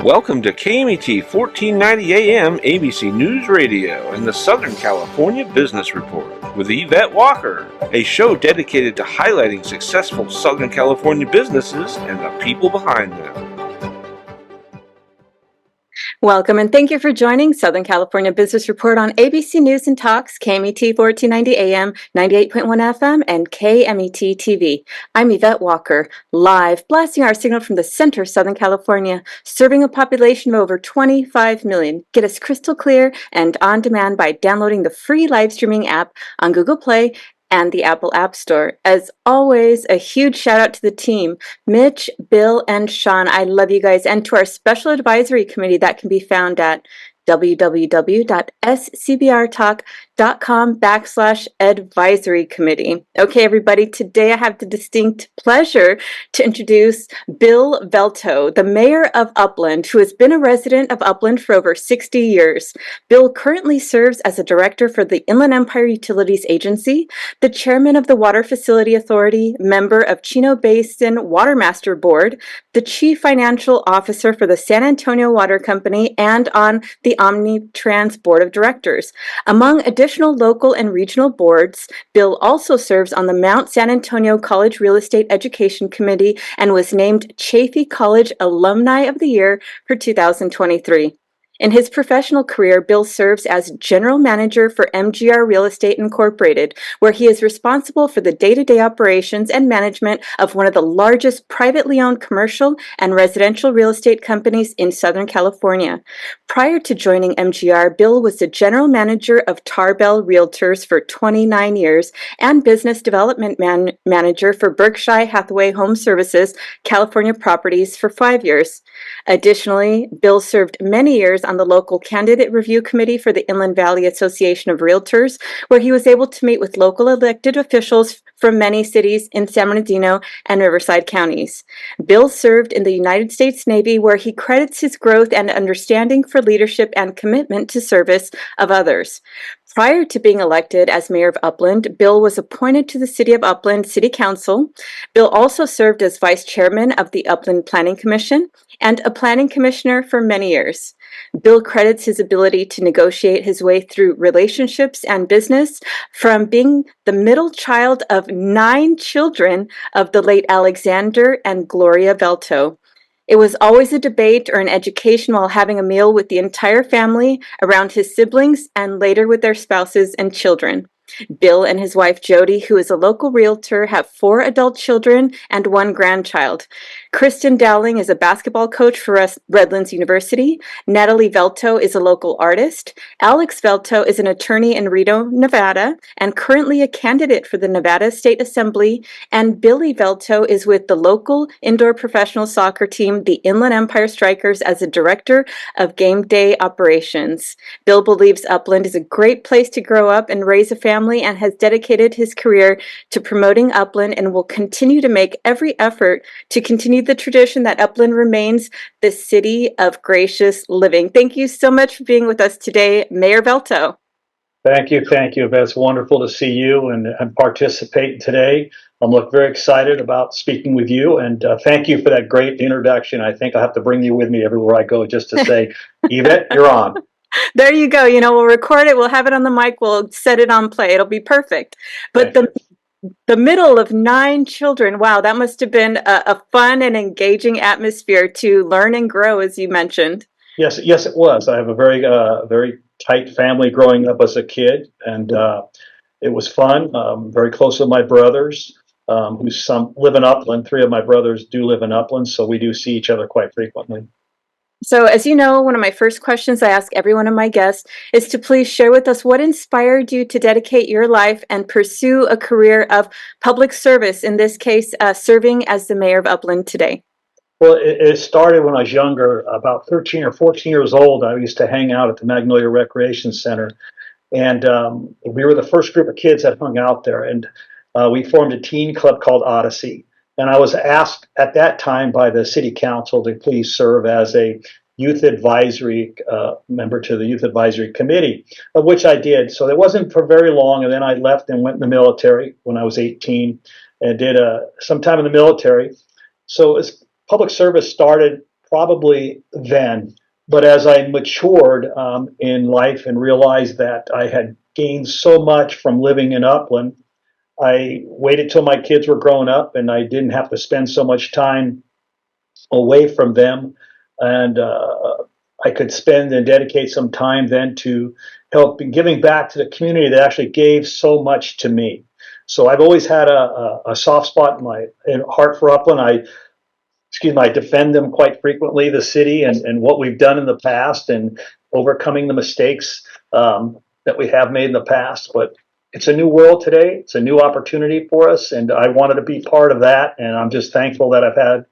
Welcome to KMET 1490 AM ABC News Radio and the Southern California Business Report with Yvette Walker, a show dedicated to highlighting successful Southern California businesses and the people behind them. Welcome and thank you for joining Southern California Business Report on ABC News and Talks, KMET 1490 AM, 98.1 FM, and KMET TV. I'm Yvette Walker, live blasting our signal from the center of Southern California, serving a population of over 25 million. Get us crystal clear and on demand by downloading the free live streaming app on Google Play and the Apple App Store. As always, a huge shout out to the team, Mitch, Bill, and Sean. I love you guys. And to our special advisory committee that can be found at www.scbrtalk.com/advisory committee. Okay, everybody, today I have the distinct pleasure to introduce Bill Velto, the Mayor of Upland, who has been a resident of Upland for over 60 years. Bill currently serves as a director for the Inland Empire Utilities Agency, the chairman of the Water Facility Authority, member of Chino Basin Watermaster Board, the chief financial officer for the San Antonio Water Company, and on the Omnitrans Board of Directors. Among additional local and regional boards, Bill also serves on the Mount San Antonio College Real Estate Education Committee and was named Chaffey College Alumni of the Year for 2023. In his professional career, Bill serves as General Manager for MGR Real Estate Incorporated, where he is responsible for the day-to-day operations and management of one of the largest privately owned commercial and residential real estate companies in Southern California. Prior to joining MGR, Bill was the General Manager of Tarbell Realtors for 29 years and Business Development Manager for Berkshire Hathaway Home Services California Properties for 5 years. Additionally, Bill served many years on the local candidate review committee for the Inland Valley Association of Realtors, where he was able to meet with local elected officials from many cities in San Bernardino and Riverside counties. Bill served in the United States Navy, where he credits his growth and understanding for leadership and commitment to service of others. Prior to being elected as Mayor of Upland, Bill was appointed to the City of Upland City Council. Bill also served as Vice Chairman of the Upland Planning Commission and a Planning Commissioner for many years. Bill credits his ability to negotiate his way through relationships and business from being the middle child of 9 children of the late Alexander and Gloria Velto. It was always a debate or an education while having a meal with the entire family, around his siblings, and later with their spouses and children. Bill and his wife Jody, who is a local realtor, have 4 adult children and 1 grandchild. Kristen Dowling is a basketball coach for Redlands University. Natalie Velto is a local artist. Alex Velto is an attorney in Reno, Nevada, and currently a candidate for the Nevada State Assembly. And Billy Velto is with the local indoor professional soccer team, the Inland Empire Strikers, as a director of game day operations. Bill believes Upland is a great place to grow up and raise a family, and has dedicated his career to promoting Upland and will continue to make every effort to continue the tradition that Upland remains the city of gracious living. Thank you so much for being with us today, Mayor Velto. Thank you. It's wonderful to see you and participate today. I'm very excited about speaking with you, and thank you for that great introduction. I think I'll have to bring you with me everywhere I go just to say, Yvette, you're on. There you go. We'll record it. We'll have it on the mic. We'll set it on play. It'll be perfect. But the middle of 9 children, wow, that must have been a fun and engaging atmosphere to learn and grow, as you mentioned. Yes, it was. I have a very tight family growing up as a kid, and it was fun. Very close with my brothers, who some live in Upland. 3 of my brothers do live in Upland, so we do see each other quite frequently. So, as you know, one of my first questions I ask every one of my guests is to please share with us what inspired you to dedicate your life and pursue a career of public service, in this case, serving as the Mayor of Upland today. Well, it started when I was younger, about 13 or 14 years old. I used to hang out at the Magnolia Recreation Center, and we were the first group of kids that hung out there, and we formed a teen club called Odyssey. And I was asked at that time by the city council to please serve as a youth advisory member to the youth advisory committee, of which I did. So it wasn't for very long, and then I left and went in the military when I was 18 and did some time in the military. So as public service started probably then. But as I matured in life and realized that I had gained so much from living in Upland, I waited till my kids were grown up and I didn't have to spend so much time away from them. And I could spend and dedicate some time then to help giving back to the community that actually gave so much to me. So I've always had a soft spot in my heart for Upland. I defend them quite frequently, the city and what we've done in the past and overcoming the mistakes that we have made in the past. But it's a new world today. It's a new opportunity for us, and I wanted to be part of that. And I'm just thankful that I've had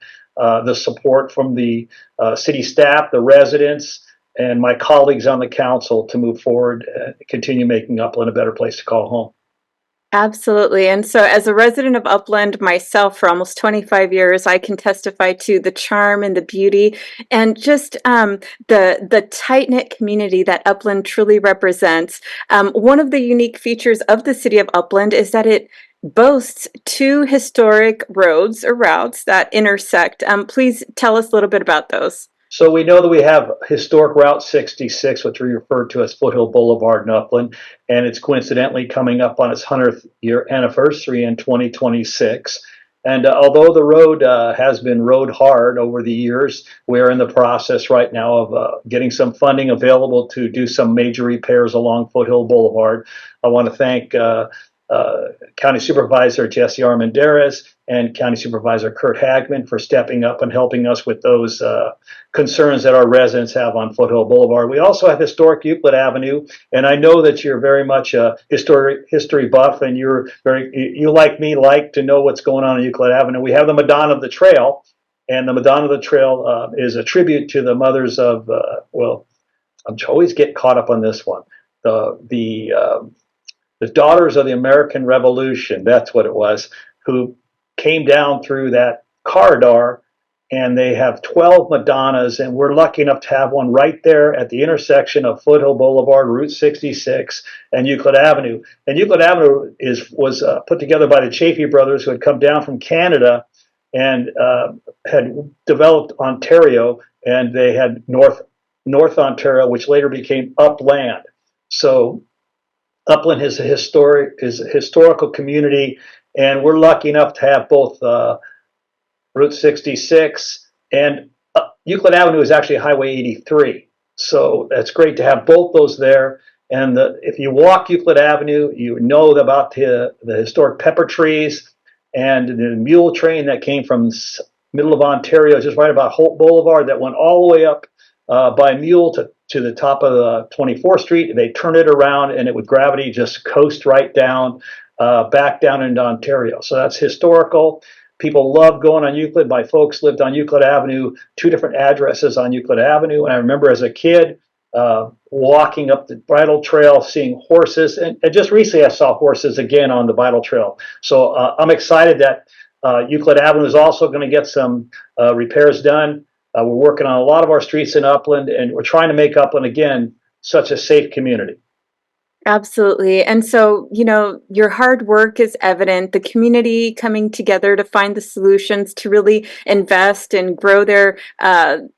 the support from the city staff, the residents, and my colleagues on the council to move forward and continue making Upland a better place to call home. Absolutely. And so as a resident of Upland myself for almost 25 years, I can testify to the charm and the beauty and just the tight-knit community that Upland truly represents. One of the unique features of the city of Upland is that it boasts two historic roads or routes that intersect. Please tell us a little bit about those. So we know that we have historic Route 66, which we refer to as Foothill Boulevard in Upland, and it's coincidentally coming up on its 100th year anniversary in 2026. And although the road has been rode hard over the years, we're in the process right now of getting some funding available to do some major repairs along Foothill Boulevard. I want to thank County Supervisor Jesse Armendariz and County Supervisor Kurt Hagman for stepping up and helping us with those concerns that our residents have on Foothill Boulevard. We also have historic Euclid Avenue, and I know that you're very much a history buff, and you like me like to know what's going on Euclid Avenue. We have the Madonna of the Trail, and the Madonna of the Trail is a tribute to the mothers of I'm always get caught up on this one. The daughters of the American Revolution, that's what it was, who came down through that corridor, and they have 12 Madonnas, and we're lucky enough to have one right there at the intersection of Foothill Boulevard, Route 66, and Euclid Avenue. And Euclid Avenue was put together by the Chaffey brothers, who had come down from Canada and had developed Ontario, and they had North Ontario, which later became Upland. So Upland is a historical community, and we're lucky enough to have both Route 66 and Euclid Avenue is actually Highway 83. So that's great to have both those there. And if you walk Euclid Avenue, you know about the historic pepper trees and the mule train that came from middle of Ontario, just right about Holt Boulevard, that went all the way up by mule to the top of the 24th Street. They turn it around, and it would gravity just coast right down, back down into Ontario. So that's historical. People love going on Euclid. My folks lived on Euclid Avenue, 2 different addresses on Euclid Avenue. And I remember as a kid walking up the bridle trail, seeing horses. And just recently I saw horses again on the bridle trail. So I'm excited that Euclid Avenue is also going to get some repairs done. We're working on a lot of our streets in Upland, and we're trying to make Upland, again, such a safe community. Absolutely. And so, your hard work is evident, the community coming together to find the solutions to really invest and grow their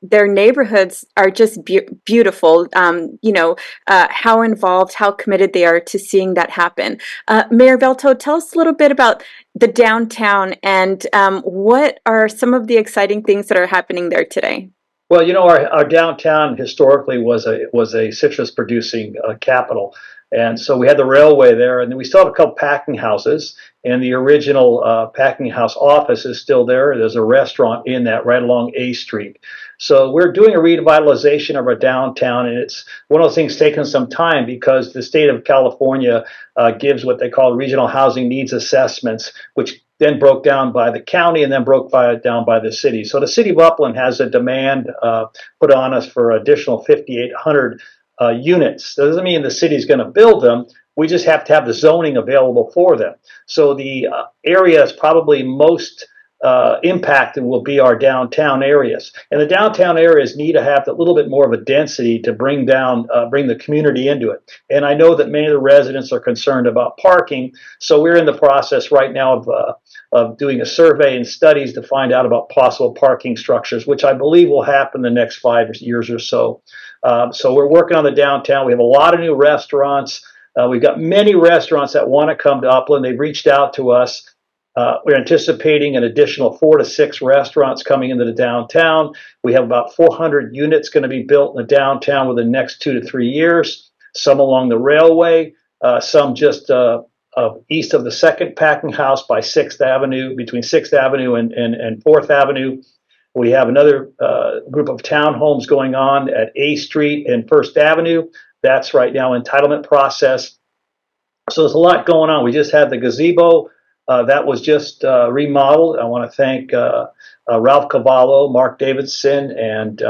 neighborhoods are just beautiful. How involved, how committed they are to seeing that happen. Mayor Velto, tell us a little bit about the downtown and what are some of the exciting things that are happening there today? Well, our downtown historically was a citrus producing capital. And so we had the railway there, and then we still have a couple packing houses, and the original packing house office is still there. There's a restaurant in that right along A Street. So we're doing a revitalization of our downtown, and it's one of those things taking some time because the state of California gives what they call regional housing needs assessments, which then broke down by the county and then down by the city. So the city of Upland has a demand put on us for additional 5,800 units. That doesn't mean the city's going to build them. We just have to have the zoning available for them. So the area is probably most impacted will be our downtown areas. And the downtown areas need to have a little bit more of a density to bring the community into it. And I know that many of the residents are concerned about parking, so we're in the process right now of doing a survey and studies to find out about possible parking structures, which I believe will happen the next 5 years or so. So we're working on the downtown. We have a lot of new restaurants. We've got many restaurants that want to come to Upland. They've reached out to us. We're anticipating an additional 4 to 6 restaurants coming into the downtown. We have about 400 units going to be built in the downtown within the next 2 to 3 years, some along the railway, some just east of the second packing house by 6th Avenue, between 6th Avenue and 4th Avenue. We have another group of townhomes going on at A Street and 1st Avenue. That's right now entitlement process. So there's a lot going on. We just had the gazebo that was just remodeled. I want to thank Ralph Cavallo, Mark Davidson, and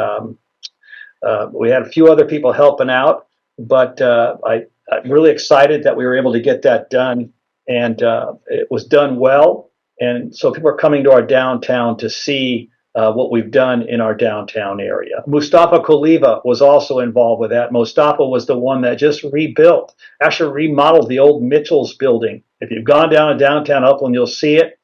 we had a few other people helping out. But I'm really excited that we were able to get that done, and it was done well. And so people are coming to our downtown to see what we've done in our downtown area. Mustafa Khalifa was also involved with that. Mustafa was the one that just actually remodeled the old Mitchell's building. If you've gone down to downtown Upland, you'll see it.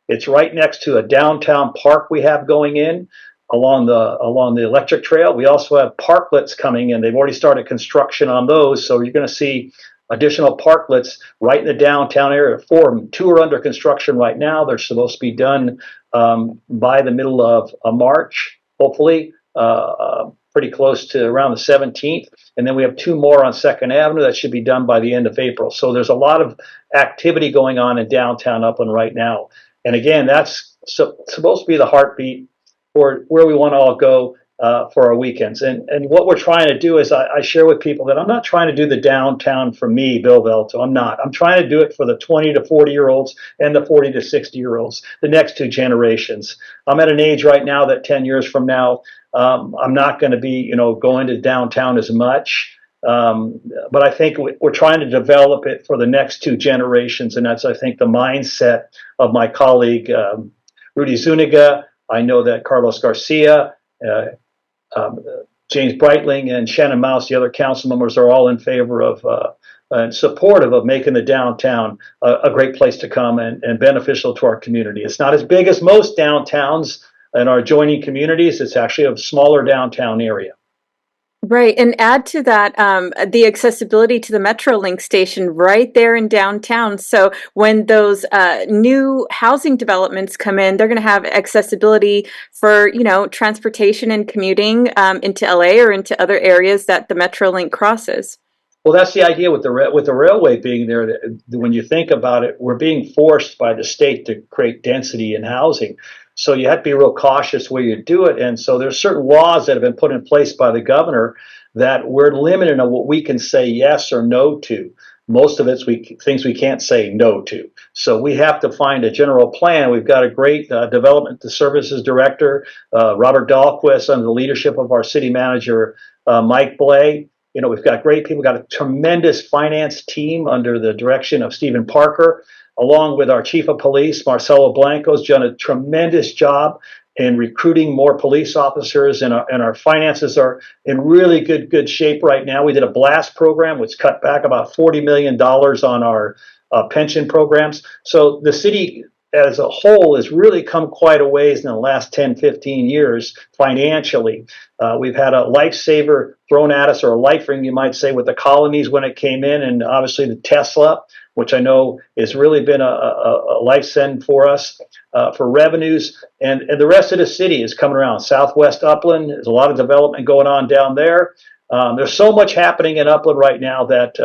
It's right next to a downtown park we have going in along the electric trail. We also have parklets coming in. They've already started construction on those, so you're going to see additional parklets right in the downtown area. 4 of them. 2 are under construction right now. They're supposed to be done by the middle of March, hopefully, pretty close to around the 17th. And then we have 2 more on 2nd Avenue that should be done by the end of April. So there's a lot of activity going on in downtown Upland right now. And again, that's supposed to be the heartbeat for where we want to all go for our weekends. And what we're trying to do is I share with people that I'm not trying to do the downtown for me, Bill Velto. I'm not. I'm trying to do it for the 20 to 40-year-olds and the 40 to 60-year-olds, the next 2 generations. I'm at an age right now that 10 years from now, I'm not going to be, going to downtown as much. But I think we're trying to develop it for the next 2 generations. And that's, I think, the mindset of my colleague, Rudy Zuniga. I know that Carlos Garcia, James Breitling, and Shannon Mouse, the other council members, are all in favor of and supportive of making the downtown a great place to come and beneficial to our community. It's not as big as most downtowns in our adjoining communities. It's actually a smaller downtown area. Right, and add to that the accessibility to the Metrolink station right there in downtown. So when those new housing developments come in, they're going to have accessibility for transportation and commuting into LA or into other areas that the Metrolink crosses. Well, that's the idea with the railway being there. When you think about it, we're being forced by the state to create density in housing. So you have to be real cautious where you do it. And so there's certain laws that have been put in place by the governor that we're limited on what we can say yes or no to. Most of it's things we can't say no to. So we have to find a general plan. We've got a great development services director, Robert Dahlquist, under the leadership of our city manager, Mike Blay. We've got great people. We've got a tremendous finance team under the direction of Stephen Parker, along with our chief of police, Marcelo Blanco's done a tremendous job in recruiting more police officers, and our finances are in really good shape right now. We did a BLAST program, which cut back about $40 million on our pension programs. So the city as a whole has really come quite a ways in the last 10, 15 years financially. We've had a lifesaver thrown at us, or a life ring, you might say, with the colonies when it came in, and obviously the Tesla, which I know has really been a life send for us for revenues. And the rest of the city is coming around. Southwest Upland, there's a lot of development going on down there. There's so much happening in Upland right now that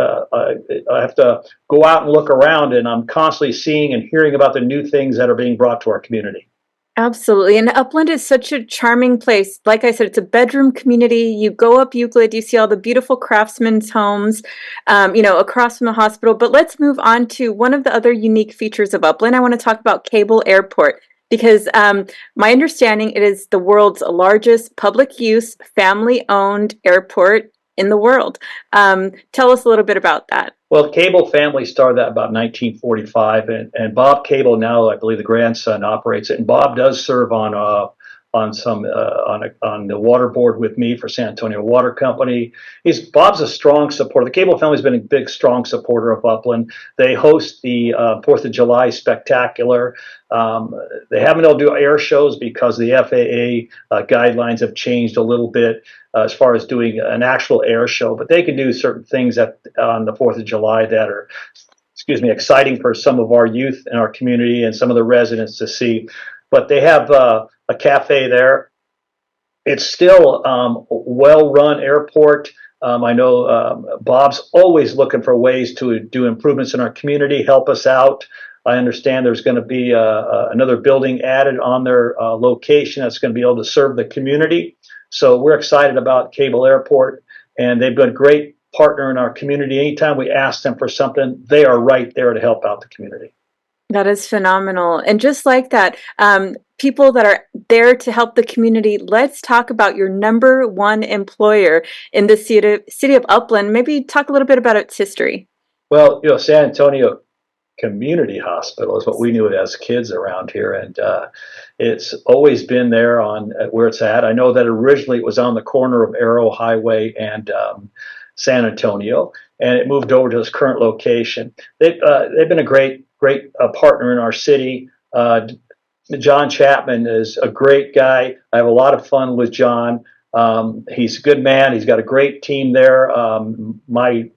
I have to go out and look around, and I'm constantly seeing and hearing about the new things that are being brought to our community. Absolutely. And Upland is such a charming place. Like I said, it's a bedroom community. You go up Euclid, you see all the beautiful craftsmen's homes, across from the hospital. But let's move on to one of the other unique features of Upland. I want to talk about Cable Airport, because my understanding, it is the world's largest public use, family-owned airport in the world. Tell us a little bit about that. Well, the Cable family started that about 1945, and Bob Cable now, I believe, the grandson operates it. And Bob does serve on the water board with me for San Antonio Water Company. Bob's a strong supporter. The Cable family's been a big, strong supporter of Upland. They host the 4th of July Spectacular. They haven't been able to do air shows because the FAA guidelines have changed a little bit as far as doing an actual air show, but they can do certain things on the 4th of July that are, exciting for some of our youth in our community and some of the residents to see. But they have a cafe there. It's still a well-run airport. I know Bob's always looking for ways to do improvements in our community, help us out. I understand there's going to be another building added on their location that's going to be able to serve the community. So we're excited about Cable Airport, and they've been a great partner in our community. Anytime we ask them for something, they are right there to help out the community. That is phenomenal. And just like that, people that are there to help the community, let's talk about your number one employer in the city of Upland. Maybe talk a little bit about its history. Well, San Antonio Community Hospital is what we knew it as kids around here, and it's always been there on where it's at. I know that originally it was on the corner of Arrow Highway and San Antonio, and it moved over to its current location. They've been a great partner in our city. John Chapman is a great guy. I have a lot of fun with John. He's a good man. He's got a great team there. My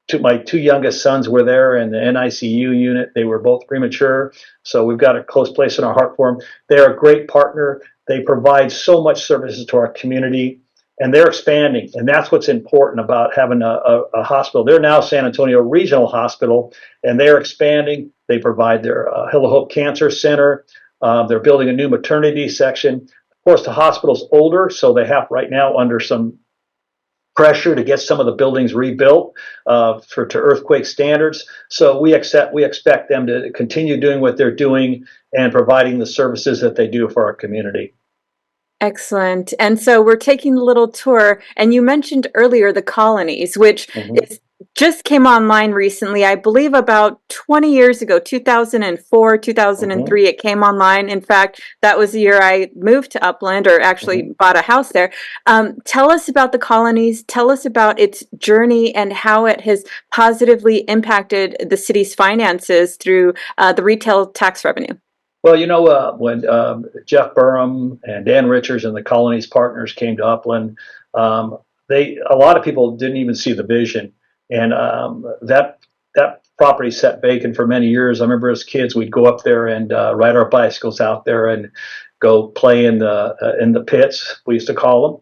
two youngest sons were there in the NICU unit. They were both premature, so we've got a close place in our heart for them. They're a great partner. They provide so much services to our community, and they're expanding, and that's what's important about having a hospital. They're now San Antonio Regional Hospital, and they're expanding. They provide their Hill of Hope Cancer Center. They're building a new maternity section. Of course, the hospital's older, so they have right now under some pressure to get some of the buildings rebuilt to earthquake standards. So we expect them to continue doing what they're doing and providing the services that they do for our community. Excellent. And so we're taking a little tour, and you mentioned earlier the colonies, which just came online recently. I believe about 20 years ago, 2004, 2003, it came online. In fact, that was the year I moved to Upland, or actually bought a house there. Tell us about the colonies. Tell us about its journey and how it has positively impacted the city's finances through the retail tax revenue. Well, when Jeff Burham and Dan Richards and the Colonies Partners came to Upland, a lot of people didn't even see the vision, and that property sat vacant for many years. I remember as kids, we'd go up there and ride our bicycles out there and go play in the pits, we used to call them,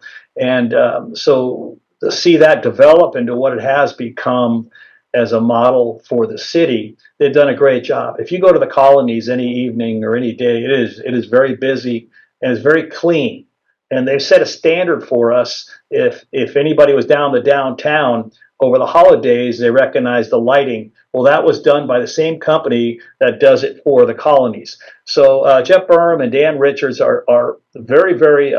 and so to see that develop into what it has become as a model for the city, they've done a great job. If you go to the colonies any evening or any day, it is very busy and it's very clean. And they've set a standard for us. If anybody was down the downtown over the holidays, they recognize the lighting. Well, that was done by the same company that does it for the colonies. So Jeff Burham and Dan Richards are very, very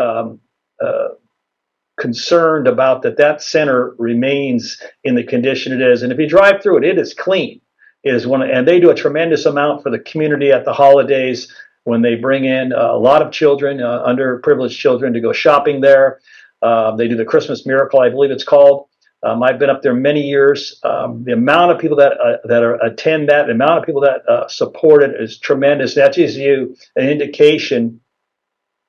concerned about that center remains in the condition it is. And if you drive through it, it is clean. And they do a tremendous amount for the community at the holidays when they bring in a lot of children, underprivileged children, to go shopping there. They do the Christmas Miracle, I believe it's called. I've been up there many years. The amount of people that attend that, the amount of people that support it is tremendous. That gives you an indication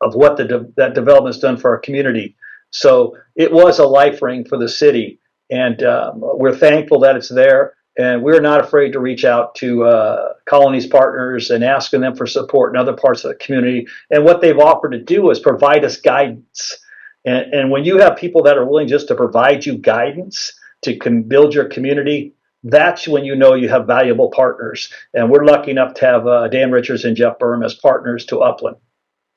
of what that development's done for our community. So it was a life ring for the city, and we're thankful that it's there. And we're not afraid to reach out to Colonies Partners and asking them for support in other parts of the community. And what they've offered to do is provide us guidance. And when you have people that are willing just to provide you guidance to build your community, that's when you know you have valuable partners. And we're lucky enough to have Dan Richards and Jeff Burham as partners to Upland.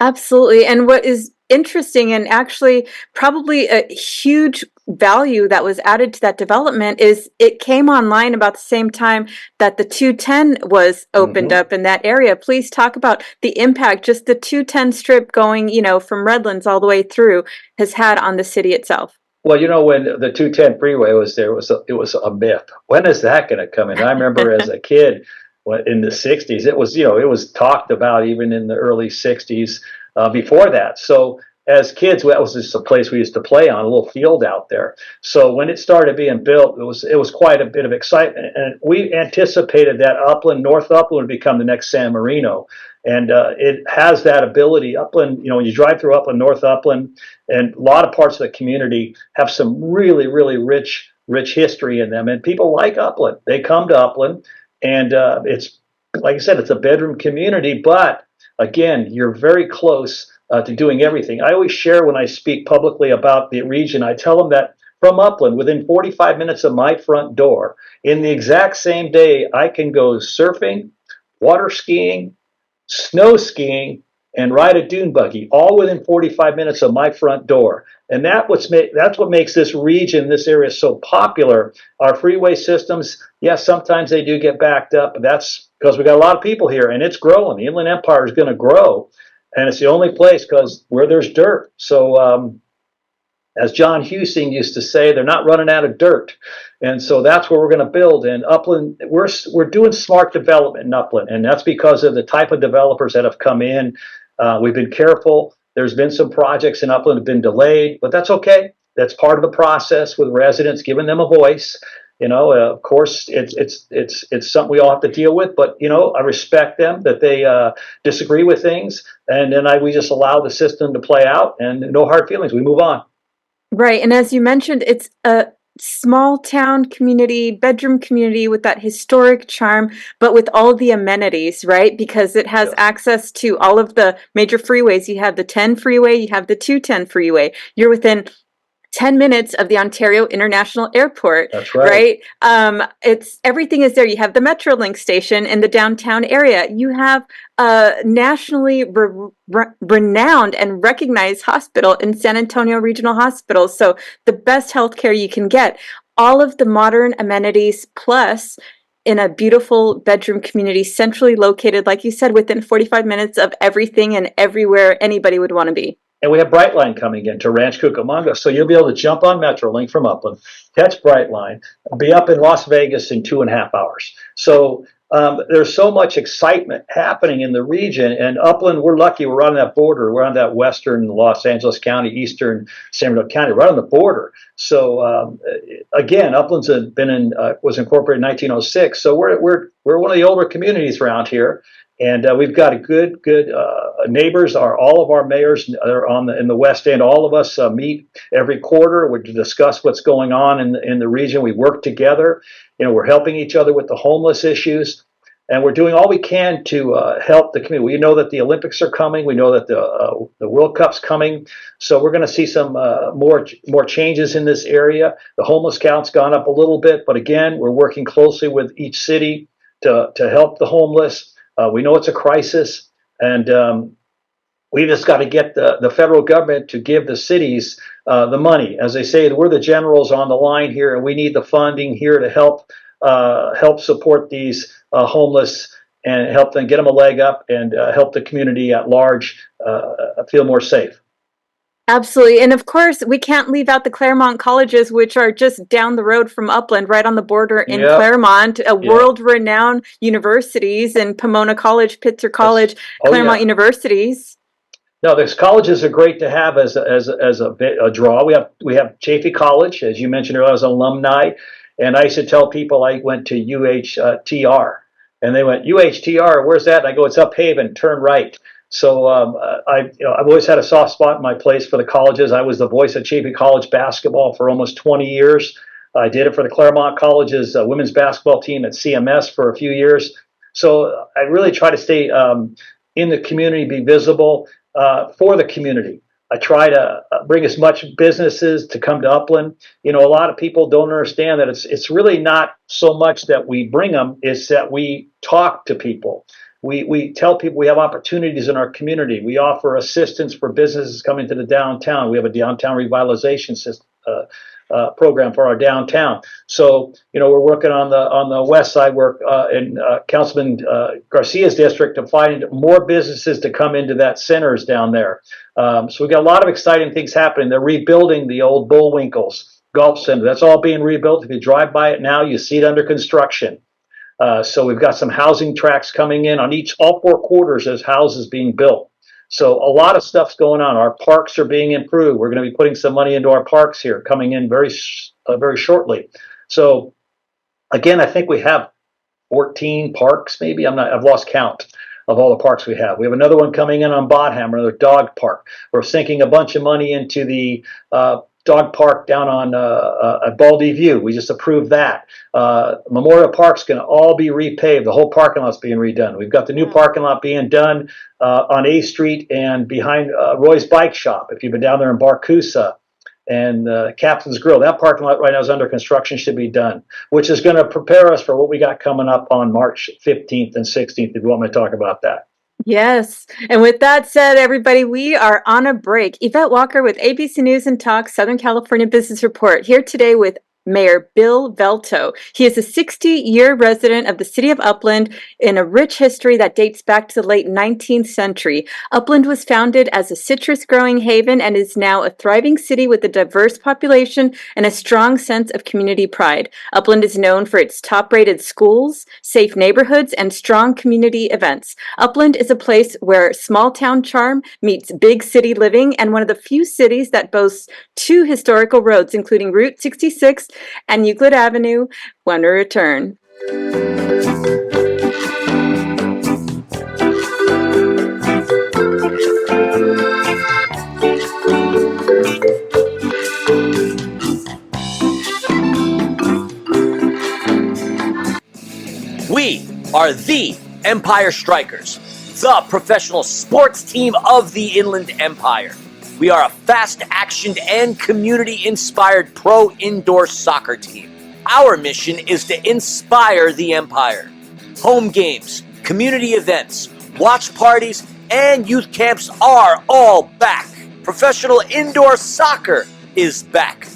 Absolutely. And what is interesting, and actually probably a huge value that was added to that development, is it came online about the same time that the 210 was opened up in that area. Please talk about the impact just the 210 strip going, from Redlands all the way through has had on the city itself. Well, when the 210 freeway was there, it was a myth. When is that going to come in? I remember as a kid in the 60s, it was talked about even in the early 60s before that. So as kids, that was just a place we used to play on, a little field out there. So when it started being built, it was quite a bit of excitement. And we anticipated that North Upland would become the next San Marino. And it has that ability. Upland, when you drive through Upland, North Upland, and a lot of parts of the community have some really, really rich history in them. And people like Upland. They come to Upland, and it's, like I said, it's a bedroom community. But again, you're very close to doing everything. I always share when I speak publicly about the region, I tell them that from Upland, within 45 minutes of my front door, in the exact same day, I can go surfing, water skiing, snow skiing, and ride a dune buggy, all within 45 minutes of my front door. And that's what makes this region, this area, so popular. Our freeway systems, yes, sometimes they do get backed up, but that's because we got a lot of people here, and it's growing. The Inland Empire is going to grow, and it's the only place where there's dirt. So as John Husing used to say, they're not running out of dirt. And so that's where we're going to build. And Upland, we're doing smart development in Upland, and that's because of the type of developers that have come in. We've been careful. There's been some projects in Upland that have been delayed, but that's okay. That's part of the process with residents, giving them a voice. Of course, it's something we all have to deal with, but I respect them that they disagree with things, and then we just allow the system to play out, and no hard feelings. We move on. Right. And as you mentioned, it's a small town community, bedroom community with that historic charm, but with all the amenities, right? Because it has access to all of the major freeways. You have the 10 freeway, you have the 210 freeway. You're within 10 minutes of the Ontario International Airport. That's right. Everything is there. You have the Metrolink station in the downtown area. You have a nationally renowned and recognized hospital in San Antonio Regional Hospital. So the best healthcare you can get. All of the modern amenities, plus in a beautiful bedroom community, centrally located, like you said, within 45 minutes of everything and everywhere anybody would want to be. And we have Brightline coming into Ranch Cucamonga, so you'll be able to jump on Metrolink from Upland, catch Brightline, be up in Las Vegas in 2.5 hours. So there's so much excitement happening in the region. And Upland, we're lucky. We're on that border. We're on that western Los Angeles County, eastern San Bernardino County, right on the border. So again, Upland's was incorporated in 1906. So we're one of the older communities around here. And we've got a good neighbors. All of our mayors are in the West End. All of us meet every quarter. We discuss what's going on in the region. We work together. We're helping each other with the homeless issues, and we're doing all we can to help the community. We know that the Olympics are coming. We know that the World Cup's coming. So we're going to see some more changes in this area. The homeless count's gone up a little bit, but again, we're working closely with each city to help the homeless. We know it's a crisis, and we just got to get the federal government to give the cities the money. As they say, we're the generals on the line here, and we need the funding here to help support these homeless and help them get them a leg up and help the community at large feel more safe. Absolutely. And of course, we can't leave out the Claremont colleges, which are just down the road from Upland, right on the border in Claremont, world-renowned universities in Pomona College, Pitzer College, Claremont universities. No, these colleges are great to have as a draw. We have Chaffey College, as you mentioned earlier, as an alumni. And I used to tell people I went to UHTR. And they went, UHTR, where's that? And I go, it's Up Haven, turn right. So I've always had a soft spot in my place for the colleges. I was the voice of Chaffey College basketball for almost 20 years. I did it for the Claremont College's women's basketball team at CMS for a few years. So I really try to stay in the community, be visible for the community. I try to bring as much businesses to come to Upland. A lot of people don't understand that it's really not so much that we bring them, it's that we talk to people. We tell people we have opportunities in our community. We offer assistance for businesses coming to the downtown. We have a downtown revitalization program for our downtown. So, we're working on the west side, work in Councilman Garcia's district to find more businesses to come into that centers down there. So we've got a lot of exciting things happening. They're rebuilding the old Bullwinkles Golf Center. That's all being rebuilt. If you drive by it now, you see it under construction. So we've got some housing tracts coming in on all 4 quarters. There's houses being built. So a lot of stuff's going on. Our parks are being improved. We're going to be putting some money into our parks here, coming in very shortly. So again, I think we have 14 parks, maybe. I've lost count of all the parks we have. We have another one coming in on Botham, another dog park. We're sinking a bunch of money into the dog park down on at Baldy View. We just approved that. Memorial Park's going to all be repaved. The whole parking lot's being redone. We've got the new parking lot being done on A Street and behind Roy's Bike Shop. If you've been down there in Barcoosa and Captain's Grill, that parking lot right now is under construction, should be done, which is going to prepare us for what we got coming up on March 15th and 16th, if you want me to talk about that. Yes. And with that said, everybody, we are on a break. Yvette Walker with ABC News and Talk Southern California Business Report, here today with Mayor Bill Velto. He is a 60-year resident of the city of Upland in a rich history that dates back to the late 19th century. Upland was founded as a citrus-growing haven and is now a thriving city with a diverse population and a strong sense of community pride. Upland is known for its top-rated schools, safe neighborhoods, and strong community events. Upland is a place where small-town charm meets big city living, and one of the few cities that boasts 2 historical roads, including Route 66 and Euclid Avenue, when we return. We are the Empire Strikers, the professional sports team of the Inland Empire. We are a fast-actioned and community-inspired pro indoor soccer team. Our mission is to inspire the Empire. Home games, community events, watch parties, and youth camps are all back. Professional indoor soccer is back.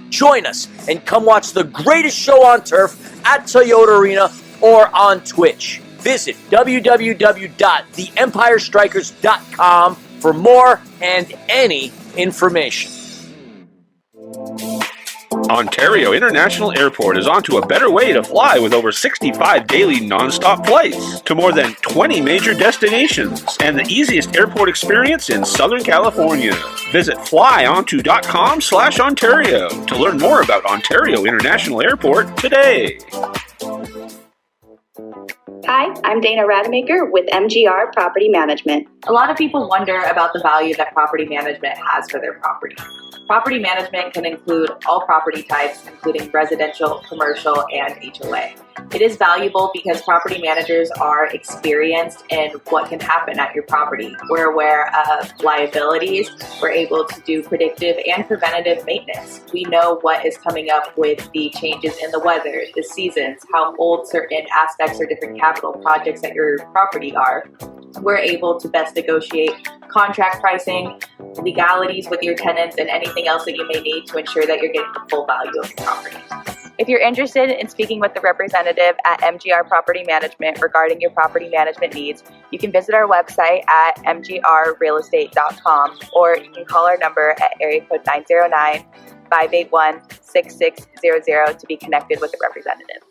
Join us and come watch the greatest show on turf at Toyota Arena or on Twitch. Visit www.theempirestrikers.com for more and any information. Ontario International Airport is on to a better way to fly with over 65 daily non-stop flights to more than 20 major destinations and the easiest airport experience in Southern California. Visit flyonto.com/Ontario to learn more about Ontario International Airport today. Hi, I'm Dana Rademacher with MGR Property Management. A lot of people wonder about the value that property management has for their property. Property management can include all property types, including residential, commercial, and HOA. It is valuable because property managers are experienced in what can happen at your property. We're aware of liabilities. We're able to do predictive and preventative maintenance. We know what is coming up with the changes in the weather, the seasons, how old certain aspects or different capital projects at your property are. We're able to best negotiate contract pricing, legalities with your tenants, and anything else that you may need to ensure that you're getting the full value of your property. If you're interested in speaking with the representative at MGR Property Management regarding your property management needs, you can visit our website at mgrrealestate.com, or you can call our number at area code 909-581-6600 to be connected with the representative.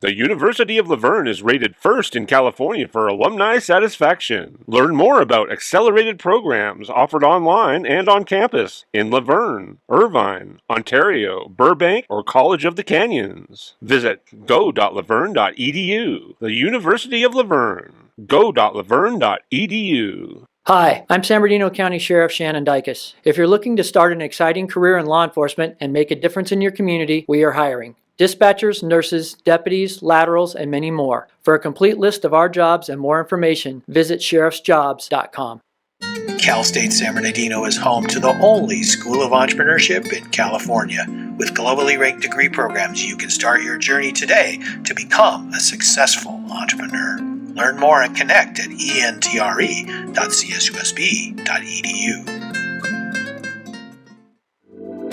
The University of La Verne is rated first in California for alumni satisfaction. Learn more about accelerated programs offered online and on campus in La Verne, Irvine, Ontario, Burbank, or College of the Canyons. Visit go.laverne.edu. The University of La Verne. go.laverne.edu. Hi, I'm San Bernardino County Sheriff Shannon Dykes. If you're looking to start an exciting career in law enforcement and make a difference in your community, we are hiring dispatchers, nurses, deputies, laterals, and many more. For a complete list of our jobs and more information, visit sheriffsjobs.com. Cal State San Bernardino is home to the only School of Entrepreneurship in California. With globally ranked degree programs, you can start your journey today to become a successful entrepreneur. Learn more and connect at entre.csusb.edu.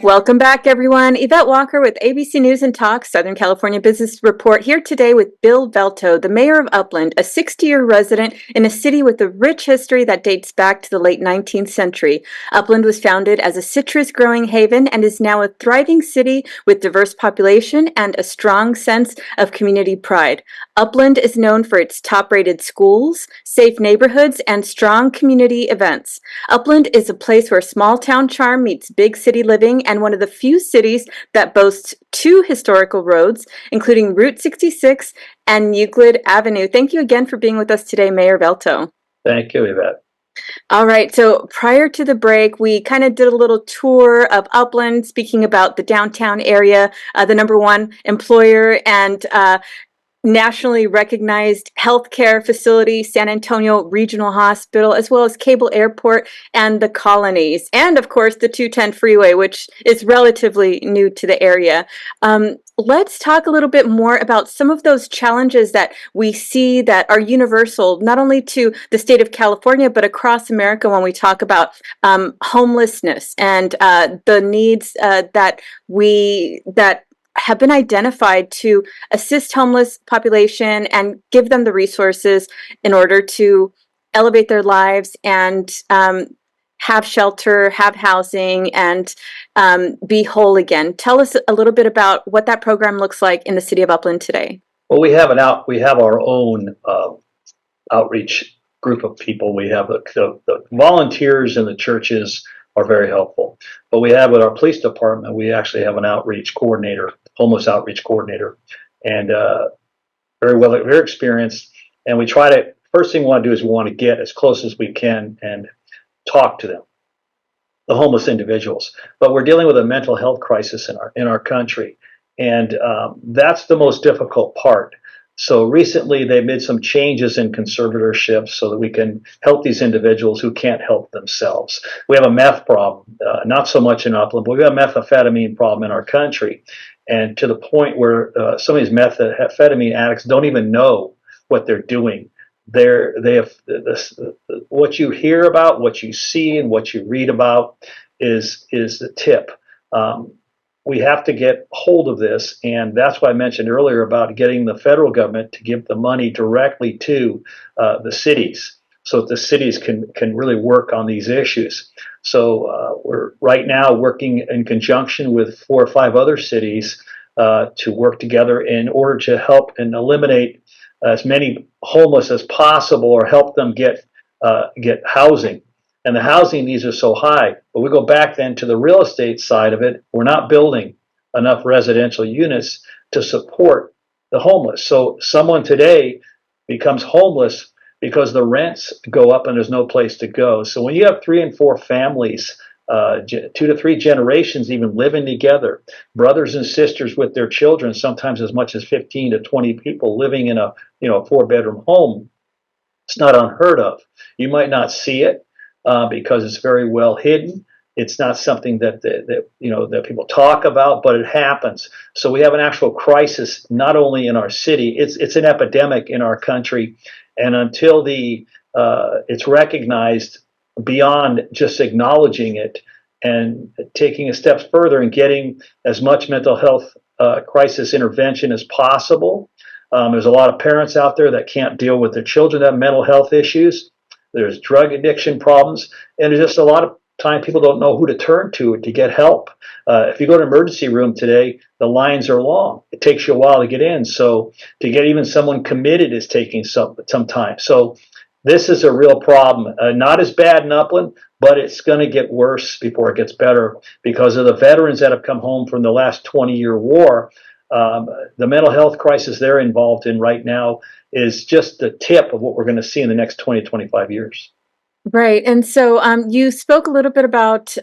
Welcome back, everyone. Yvette Walker with ABC News and Talk, Southern California Business Report, here today with Bill Velto, the mayor of Upland, a 60-year resident in a city with a rich history that dates back to the late 19th century. Upland was founded as a citrus-growing haven and is now a thriving city with diverse population and a strong sense of community pride. Upland is known for its top-rated schools, safe neighborhoods, and strong community events. Upland is a place where small-town charm meets big city living, and one of the few cities that boasts two historical roads, including Route 66 and Euclid Avenue. Thank you again for being with us today, Mayor Velto. Thank you, Yvette. All right, so prior to the break, we kind of did a little tour of Upland, speaking about the downtown area, the #1 employer and nationally recognized healthcare facility, San Antonio Regional Hospital, as well as Cable Airport and the Colonies, and of course the 210 freeway, which is relatively new to the area. Let's talk a little bit more about some of those challenges that we see that are universal, not only to the state of California, but across America when we talk about homelessness and the needs that have been identified to assist homeless population and give them the resources in order to elevate their lives and have shelter, have housing, and be whole again. Tell us a little bit about what that program looks like in the city of Upland today. Well, we have our own outreach group of people. We have the volunteers in the churches are very helpful. But we have with our police department, we actually have an outreach coordinator, homeless outreach coordinator, and very experienced. And we try to, first thing we want to do is we want to get as close as we can and talk to them, the homeless individuals. But we're dealing with a mental health crisis in our country, and that's the most difficult part. So recently they made some changes in conservatorship so that we can help these individuals who can't help themselves. We have a meth problem, not so much in Upland, but we have a methamphetamine problem in our country. And to the point where some of these methamphetamine addicts don't even know what they're doing. They have what you hear about, what you see, and what you read about is the tip. We have to get hold of this, and that's why I mentioned earlier about getting the federal government to give the money directly to the cities, so that the cities can really work on these issues. So we're right now working in conjunction with 4 or 5 other cities to work together in order to help and eliminate as many homeless as possible, or help them get housing. And the housing needs are so high. But we go back then to the real estate side of it. We're not building enough residential units to support the homeless. So someone today becomes homeless because the rents go up and there's no place to go. So when you have 3 and 4 families, 2 to 3 generations even living together, brothers and sisters with their children, sometimes as much as 15 to 20 people living in a 4-bedroom home, it's not unheard of. You might not see it because it's very well hidden. It's not something that people talk about, but it happens. So we have an actual crisis not only in our city, it's an epidemic in our country, and until it's recognized beyond just acknowledging it and taking a step further and getting as much mental health crisis intervention as possible. There's a lot of parents out there that can't deal with their children that have mental health issues. There's drug addiction problems, and there's just a lot of time people don't know who to turn to get help. If you go to an emergency room today, the lines are long. It takes you a while to get in. So to get even someone committed is taking some time. So this is a real problem. Not as bad in Upland, but it's going to get worse before it gets better because of the veterans that have come home from the last 20-year war. The mental health crisis they're involved in right now is just the tip of what we're going to see in the next 20, 25 years. Right. And so you spoke a little bit about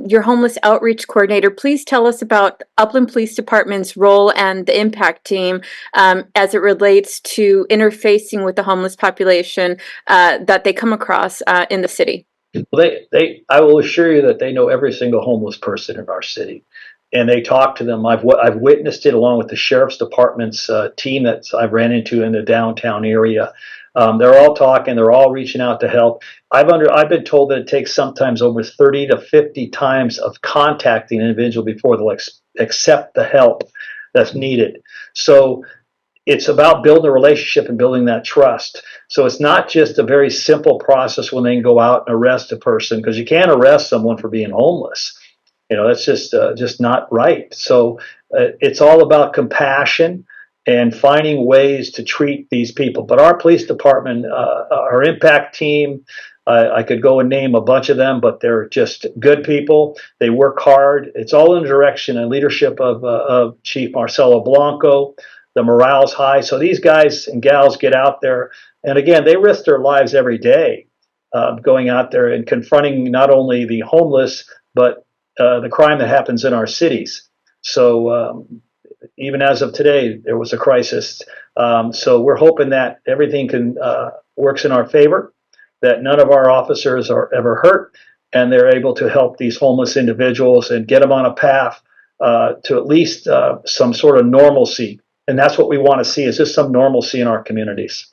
your homeless outreach coordinator. Please tell us about Upland Police Department's role and the impact team as it relates to interfacing with the homeless population that they come across in the city. Well, I will assure you that they know every single homeless person in our city. and they talk to them. I've witnessed it along with the sheriff's department's team that I've ran into in the downtown area. They're all talking. They're all reaching out to help. I've been told that it takes sometimes over 30 to 50 times of contacting an individual before they'll accept the help that's needed. So it's about building a relationship and building that trust. So it's not just a very simple process when they can go out and arrest a person, because you can't arrest someone for being homeless. That's just not right. So it's all about compassion and finding ways to treat these people. But our police department, our impact team, I could go and name a bunch of them, but they're just good people. They work hard. It's all in the direction and leadership of Chief Marcelo Blanco. The morale's high. So these guys and gals get out there, and again, they risk their lives every day going out there and confronting not only the homeless, but the crime that happens in our cities. So even as of today, there was a crisis. So we're hoping that everything works in our favor, that none of our officers are ever hurt, and they're able to help these homeless individuals and get them on a path to at least some sort of normalcy. And that's what we want to see, is just some normalcy in our communities.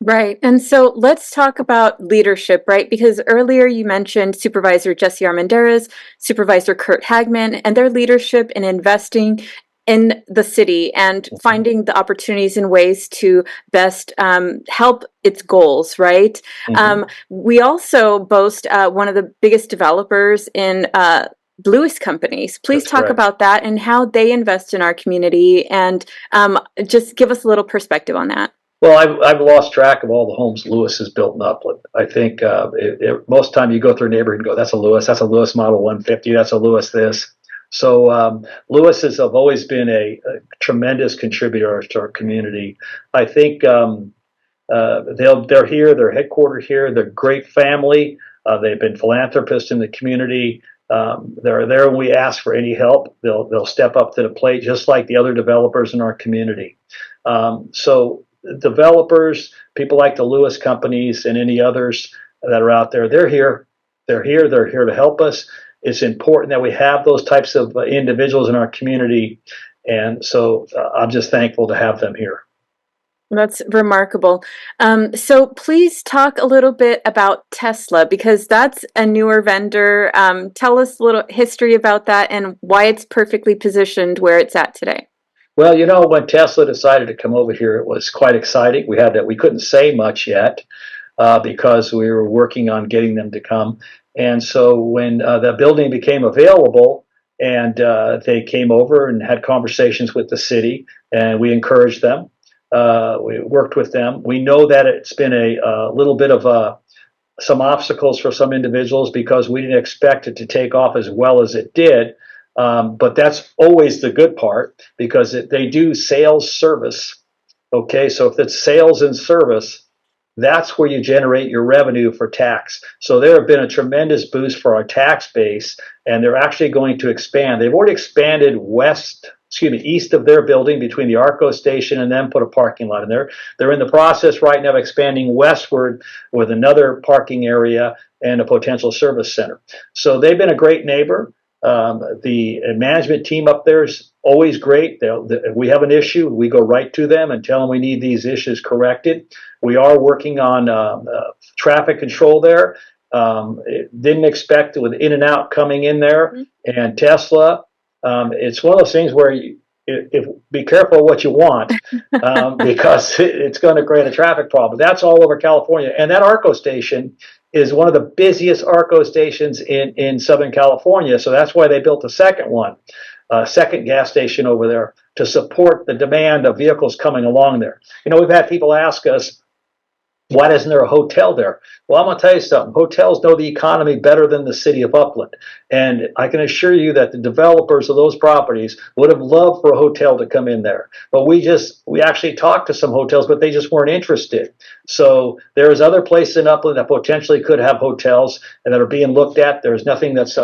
Right. And so let's talk about leadership, right? Because earlier you mentioned Supervisor Jesse Armendariz, Supervisor Kurt Hagman, and their leadership in investing in the city and finding the opportunities and ways to best help its goals, right? We also boast one of the biggest developers in Lewis companies. Please That's talk correct. about that and how they invest in our community, and just give us a little perspective on that. Well, I've lost track of all the homes Lewis has built in Upland. I think most time you go through a neighborhood and go, that's a Lewis Model 150, that's a Lewis this. So Lewis's have always been a tremendous contributor to our community. I think they're here, they're headquartered here, they're a great family. They've been philanthropists in the community. They're there when we ask for any help. They'll step up to the plate, just like the other developers in our community. So developers, people like the Lewis companies and any others that are out there, they're here. They're here to help us. It's important that we have those types of individuals in our community. And so I'm just thankful to have them here. That's remarkable. So please talk a little bit about Tesla, because that's a newer vendor. Tell us a little history about that and why it's perfectly positioned where it's at today. Well, when Tesla decided to come over here, it was quite exciting. We couldn't say much yet because we were working on getting them to come. And so when the building became available, and they came over and had conversations with the city, and we encouraged them. We worked with them. We know that it's been a little bit of some obstacles for some individuals because we didn't expect it to take off as well as it did. But that's always the good part, because they do sales service. Okay, so if it's sales and service, that's where you generate your revenue for tax. So there have been a tremendous boost for our tax base, and they're actually going to expand. They've already expanded east of their building between the Arco station and then put a parking lot in there. They're in the process right now of expanding westward with another parking area and a potential service center. So they've been a great neighbor. The management team up there is always great. If we have an issue, we go right to them and tell them we need these issues corrected. We are working on traffic control there. Didn't expect it with in and out coming in there. And Tesla, it's one of those things where be careful what you want because it's going to create a traffic problem. That's all over California. And that Arco station is one of the busiest Arco stations in Southern California. So that's why they built a second one, a second gas station over there to support the demand of vehicles coming along there. We've had people ask us, why isn't there a hotel there? Well, I'm going to tell you something. Hotels know the economy better than the city of Upland. And I can assure you that the developers of those properties would have loved for a hotel to come in there. But we actually talked to some hotels, but they just weren't interested. So there's other places in Upland that potentially could have hotels and that are being looked at. There's nothing that's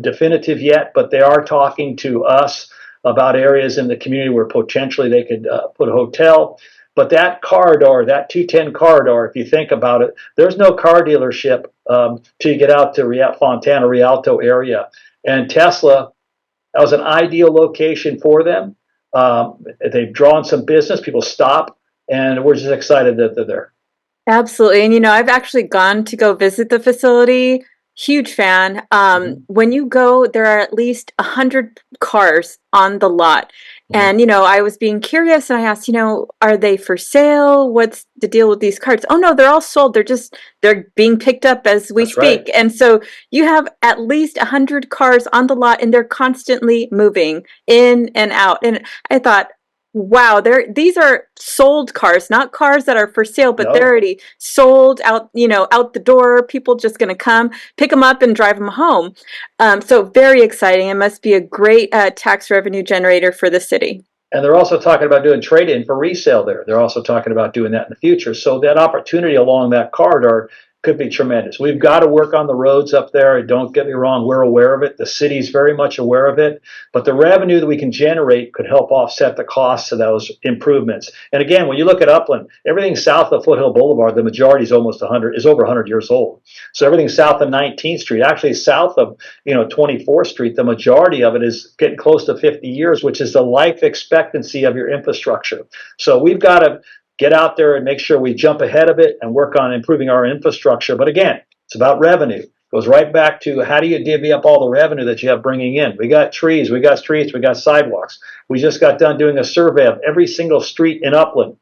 definitive yet, but they are talking to us about areas in the community where potentially they could put a hotel. But that corridor, that 210 corridor, if you think about it, there's no car dealership till you get out to Fontana, Rialto area. And Tesla That was an ideal location for them. They've drawn some business. People stop, and we're just excited that they're there. Absolutely. And I've actually gone to go visit the facility. Huge fan. When you go, there are at least 100 cars on the lot. And, I was being curious and I asked, are they for sale? What's the deal with these cars? Oh, no, they're all sold. They're being picked up as we That's right. speak. And so you have at least 100 cars on the lot and they're constantly moving in and out. And I thought, wow, these are sold cars, not cars that are for sale, but they're already sold out, out the door. People just going to come pick them up and drive them home. So very exciting. It must be a great tax revenue generator for the city. And they're also talking about doing trade-in for resale there. They're also talking about doing that in the future. So that opportunity along that corridor could be tremendous. We've got to work on the roads up there. Don't get me wrong, we're aware of it. The city's very much aware of it. But the revenue that we can generate could help offset the costs of those improvements. And again, when you look at Upland, everything south of Foothill Boulevard, the majority is over 100 years old. So everything south of 19th Street, actually south of 24th Street, the majority of it is getting close to 50 years, which is the life expectancy of your infrastructure. So we've got to get out there and make sure we jump ahead of it and work on improving our infrastructure. But again, it's about revenue. It goes right back to how do you divvy up all the revenue that you have bringing in? We got trees, we got streets, we got sidewalks. We just got done doing a survey of every single street in Upland.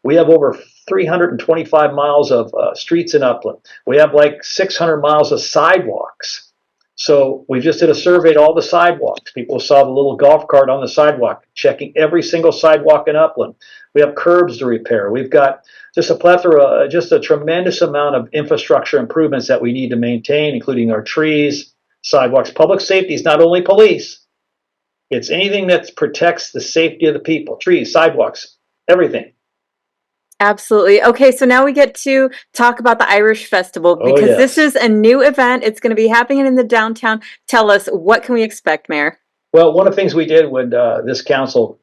We have over 325 miles of streets in Upland. We have like 600 miles of sidewalks. So we just did a survey of all the sidewalks. People saw the little golf cart on the sidewalk, checking every single sidewalk in Upland. We have curbs to repair. We've got just a plethora, just a tremendous amount of infrastructure improvements that we need to maintain, including our trees, sidewalks. Public safety is not only police. It's anything that protects the safety of the people. Trees, sidewalks, everything. Absolutely. Okay, so now we get to talk about the Irish Festival because this is a new event. It's going to be happening in the downtown. Tell us, what can we expect, Mayor? Well, one of the things we did when this council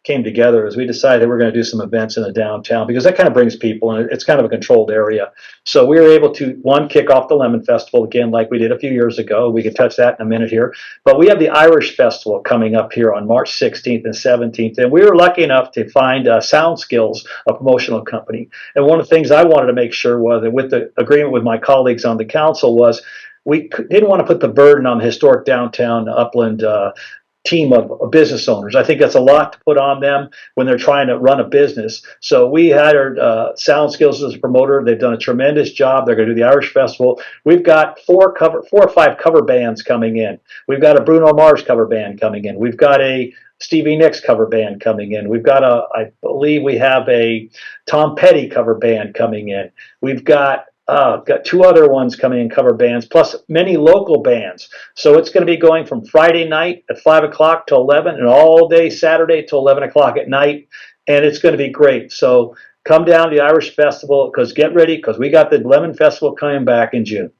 came together is we decided we're going to do some events in the downtown because that kind of brings people and it's kind of a controlled area. So we were able to, one, kick off the Lemon Festival again like we did a few years ago. We could touch that in a minute here. But we have the Irish Festival coming up here on March 16th and 17th. And we were lucky enough to find Sound Skills, a promotional company. And one of the things I wanted to make sure was that with the agreement with my colleagues on the council was we didn't want to put the burden on the historic downtown Upland team of business owners. I think that's a lot to put on them when they're trying to run a business. So we hired Sound Skills as a promoter. They've done a tremendous job. They're going to do the Irish Festival. We've got 4 or 5 cover bands coming in. We've got a Bruno Mars cover band coming in. We've got a Stevie Nicks cover band coming in. We've got I believe we have a Tom Petty cover band coming in. We've got 2 other ones coming in, cover bands, plus many local bands. So it's going to be going from Friday night at 5 o'clock to 11 and all day Saturday till 11 o'clock at night. And it's going to be great. So come down to the Irish Festival get ready because we got the Lemon Festival coming back in June.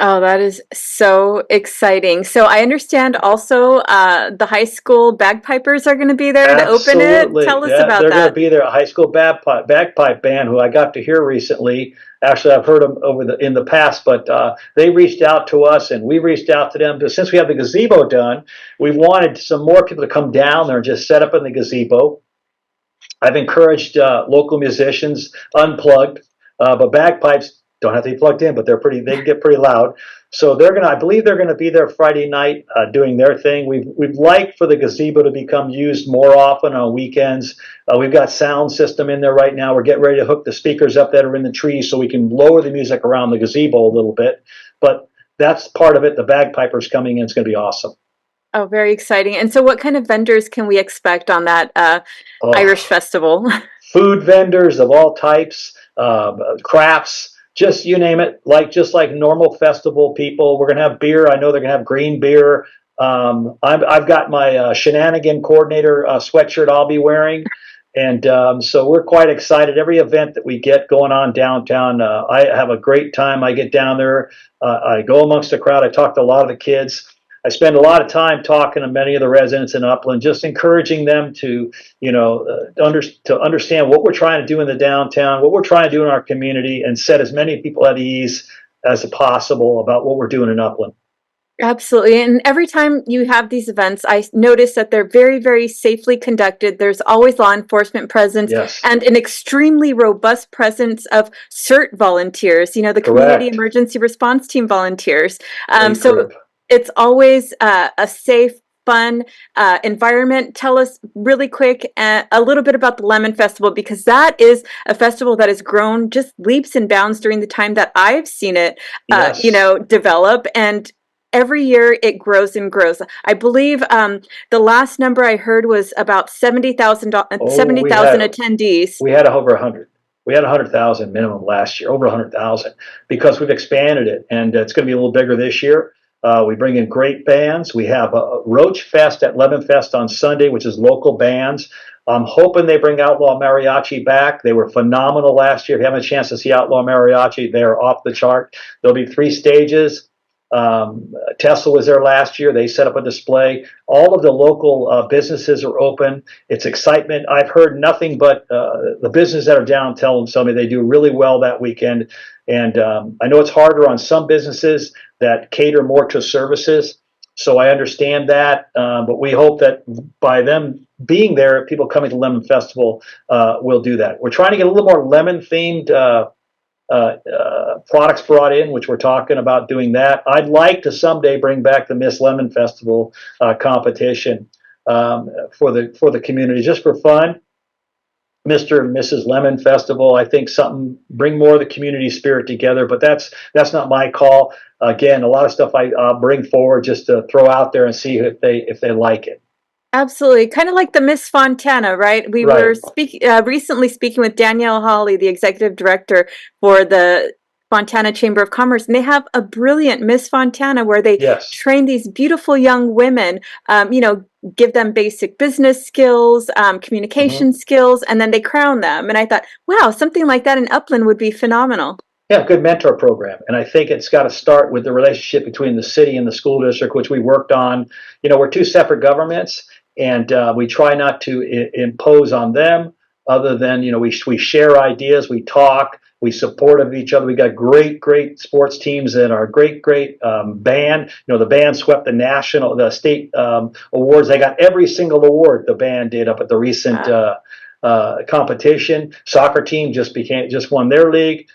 Oh, that is so exciting. So I understand also the high school bagpipers are going to be there to open it. Tell us about they're that. going to be there. A high school bagpipe band who I got to hear recently. Actually, I've heard them in the past, but they reached out to us and we reached out to them. But since we have the gazebo done, we've wanted some more people to come down there and just set up in the gazebo. I've encouraged local musicians, unplugged, but bagpipes don't have to be plugged in, but they can get pretty loud. So I believe they're going to be there Friday night doing their thing. We'd like for the gazebo to become used more often on weekends. We've got sound system in there right now. We're getting ready to hook the speakers up that are in the trees so we can lower the music around the gazebo a little bit. But that's part of it. The bagpipers coming in is going to be awesome. Oh, very exciting. And so what kind of vendors can we expect on that Irish Festival? Food vendors of all types, crafts. Just you name it, just like normal festival people. We're going to have beer. I know they're going to have green beer. I've got my shenanigan coordinator sweatshirt I'll be wearing. And so we're quite excited. Every event that we get going on downtown, I have a great time. I get down there. I go amongst the crowd. I talk to a lot of the kids. I spend a lot of time talking to many of the residents in Upland, just encouraging them to, understand what we're trying to do in the downtown, what we're trying to do in our community, and set as many people at ease as possible about what we're doing in Upland. Absolutely. And every time you have these events, I notice that they're very, very safely conducted. There's always law enforcement presence Yes, and an extremely robust presence of CERT volunteers, the Community correct. Emergency Response Team volunteers. Great So group. it's always a safe, fun environment. Tell us really quick a little bit about the Lemon Festival, because that is a festival that has grown just leaps and bounds during the time that I've seen it, Yes. develop. And every year it grows and grows. I believe the last number I heard was about 70,000 Oh, 70,000 attendees. we had over 100. We had 100,000 minimum last year, over 100,000, because we've expanded it, and it's going to be a little bigger this year. We bring in great bands. We have a Roach Fest at Lemon Fest on Sunday, which is local bands. I'm hoping they bring Outlaw Mariachi back. They were phenomenal last year. If you haven't a chance to see Outlaw Mariachi, they're off the chart. There'll be 3 stages. Tesla was there last year. They set up a display. All of the local businesses are open. It's excitement. I've heard nothing but the businesses that are down tell me they do really well that weekend. And I know it's harder on some businesses that cater more to services. So I understand that. But we hope that by them being there, people coming to Lemon Festival will do that. We're trying to get a little more lemon themed products brought in, which we're talking about doing that. I'd like to someday bring back the Miss Lemon Festival competition for the community, just for fun. Mr. and Mrs. Lemon Festival, I think bring more of the community spirit together, but that's not my call. Again, a lot of stuff I bring forward just to throw out there and see if they like it. Absolutely. Kind of like the Miss Fontana, right? We Right. were recently speaking with Danielle Hawley, the executive director for the Fontana Chamber of Commerce, and they have a brilliant Miss Fontana where they Yes. train these beautiful young women, give them basic business skills, communication skills, and then they crown them. And I thought, wow, something like that in Upland would be phenomenal. Yeah, good mentor program. And I think it's got to start with the relationship between the city and the school district, which we worked on. We're 2 separate governments, and we try not to impose on them other than, we share ideas, we talk, we support of each other. We got great sports teams and our great band. The band swept the state awards. They got every single award the band did up at the recent competition. Soccer team just won their league.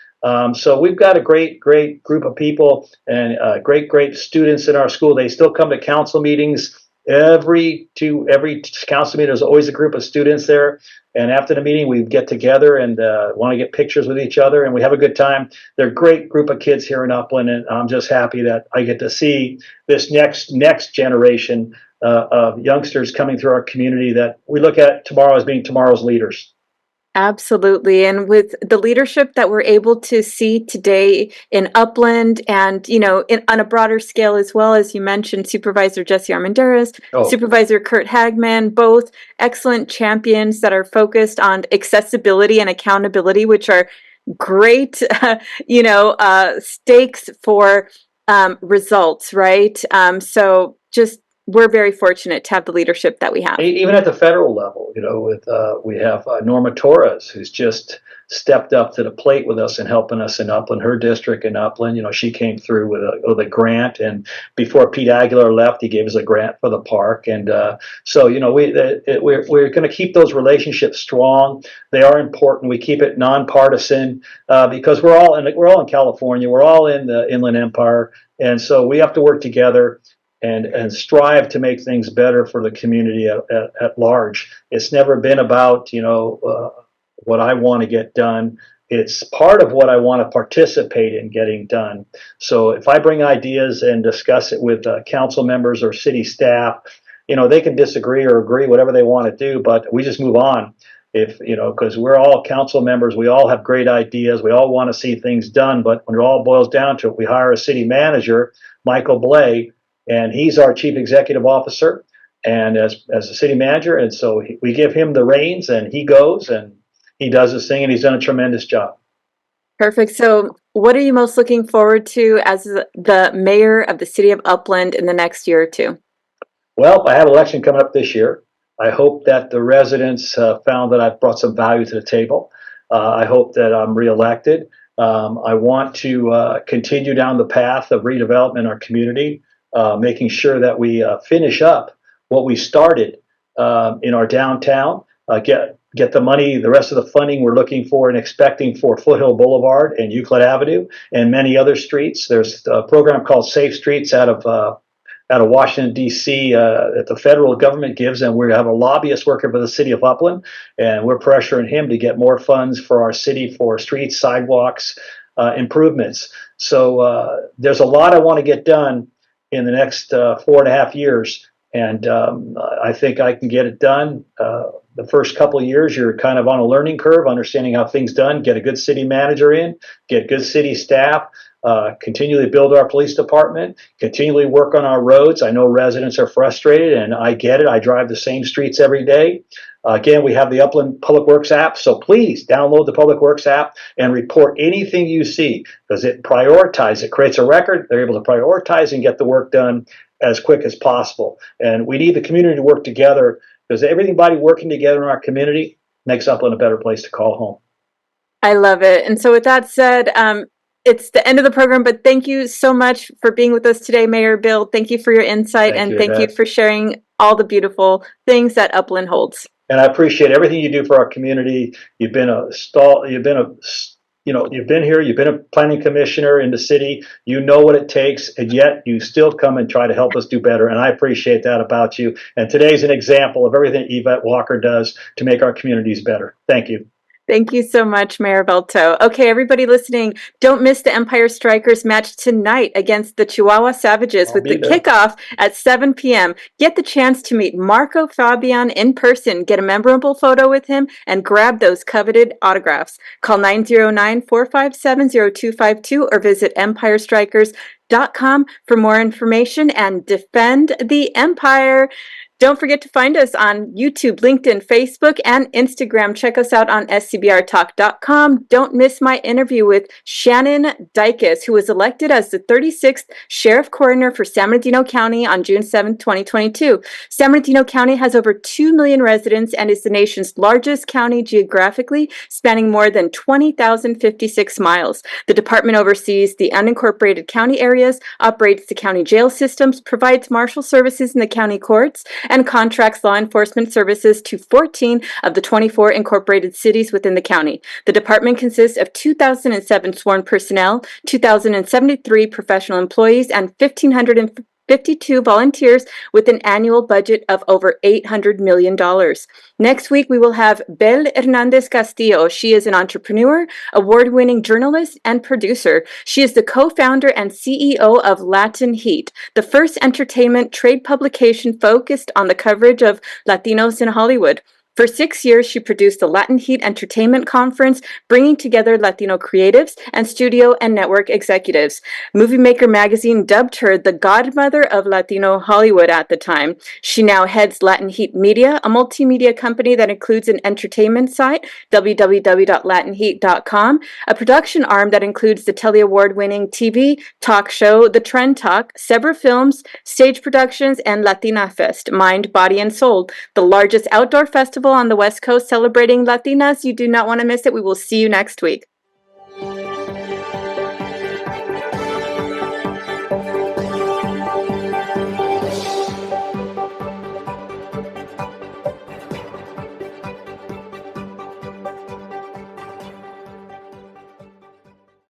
So we've got a great group of people and great students in our school. They still come to council meetings. Every council meeting, there's always a group of students there. And after the meeting, we get together and want to get pictures with each other, and we have a good time. They're a great group of kids here in Upland, and I'm just happy that I get to see this next generation of youngsters coming through our community that we look at tomorrow as being tomorrow's leaders. Absolutely. And with the leadership that we're able to see today in Upland and, on a broader scale as well, as you mentioned, Supervisor Jesse Armendariz, Supervisor Kurt Hagman, both excellent champions that are focused on accessibility and accountability, which are great, stakes for results, right? So just we're very fortunate to have the leadership that we have. Even at the federal level, we have Norma Torres, who's just stepped up to the plate with us and helping us in Upland, her district in Upland. She came through with a grant, and before Pete Aguilar left, he gave us a grant for the park. And so, we're going to keep those relationships strong. They are important. We keep it nonpartisan because we're all in California. We're all in the Inland Empire, and so we have to work together and strive to make things better for the community at large. It's never been about, what I want to get done. It's part of what I want to participate in getting done. So if I bring ideas and discuss it with council members or city staff, they can disagree or agree, whatever they want to do, but we just move on. Because we're all council members, we all have great ideas, we all want to see things done, but when it all boils down to it, we hire a city manager, Michael Blay, and he's our chief executive officer and as a city manager. And so we give him the reins and he goes and he does his thing, and he's done a tremendous job. Perfect. So what are you most looking forward to as the mayor of the city of Upland in the next year or two? Well, I have an election coming up this year. I hope that the residents found that I've brought some value to the table. I hope that I'm reelected. I want to continue down the path of redevelopment in our community. making sure that we finish up what we started in our downtown, get the money, the rest of the funding we're looking for and expecting for Foothill Boulevard and Euclid Avenue and many other streets. There's a program called Safe Streets out of Washington, D.C. That the federal government gives, and we have a lobbyist working for the city of Upland, and we're pressuring him to get more funds for our city for streets, sidewalks, improvements. So there's a lot I want to get done in the next 4.5 years, and I think I can get it done. The first couple of years, you're kind of on a learning curve, understanding how things done, get a good city manager in, get good city staff, continually build our police department, continually work on our roads. I know residents are frustrated, and I get it. I drive the same streets every day. Again, we have the Upland Public Works app, so please download the Public Works app and report anything you see, because it prioritizes, it creates a record. They're able to prioritize and get the work done as quick as possible. And we need the community to work together, because everybody working together in our community makes Upland a better place to call home. I love it. And so with that said, it's the end of the program, but thank you so much for being with us today, Mayor Bill. Thank you for your insight, thank you for sharing all the beautiful things that Upland holds. And I appreciate everything you do for our community. You've been you've been here, you've been a planning commissioner in the city, you know what it takes, and yet you still come and try to help us do better. And I appreciate that about you. And today's an example of everything Yvette Walker does to make our communities better. Thank you. Thank you so much, Mayor Velto. Okay, everybody listening, don't miss the Empire Strikers match tonight against the Chihuahua Savages with the kickoff at 7 p.m. Get the chance to meet Marco Fabian in person, get a memorable photo with him, and grab those coveted autographs. Call 909-457-0252 or visit empirestrikers.com for more information and defend the Empire. Don't forget to find us on YouTube, LinkedIn, Facebook, and Instagram. Check us out on scbrtalk.com. Don't miss my interview with Shannon Dykes, who was elected as the 36th Sheriff Coroner for San Bernardino County on June 7, 2022. San Bernardino County has over 2 million residents and is the nation's largest county geographically, spanning more than 20,056 miles. The department oversees the unincorporated county areas, operates the county jail systems, provides marshal services in the county courts, and contracts law enforcement services to 14 of the 24 incorporated cities within the county. The department consists of 2,007 sworn personnel, 2,073 professional employees, and 1,552 volunteers with an annual budget of over $800 million. Next week, we will have Bel Hernandez Castillo. She is an entrepreneur, award-winning journalist, and producer. She is the co-founder and CEO of Latin Heat, the first entertainment trade publication focused on the coverage of Latinos in Hollywood. For 6 years, she produced the Latin Heat Entertainment Conference, bringing together Latino creatives and studio and network executives. Movie Maker magazine dubbed her the godmother of Latino Hollywood at the time. She now heads Latin Heat Media, a multimedia company that includes an entertainment site, www.latinheat.com, a production arm that includes the Telly Award-winning TV talk show, The Trend Talk, Zebra Films, stage productions, and Latina Fest, Mind, Body, and Soul, the largest outdoor festival on the West Coast celebrating Latinas. You do not want to miss it. We will see you next week.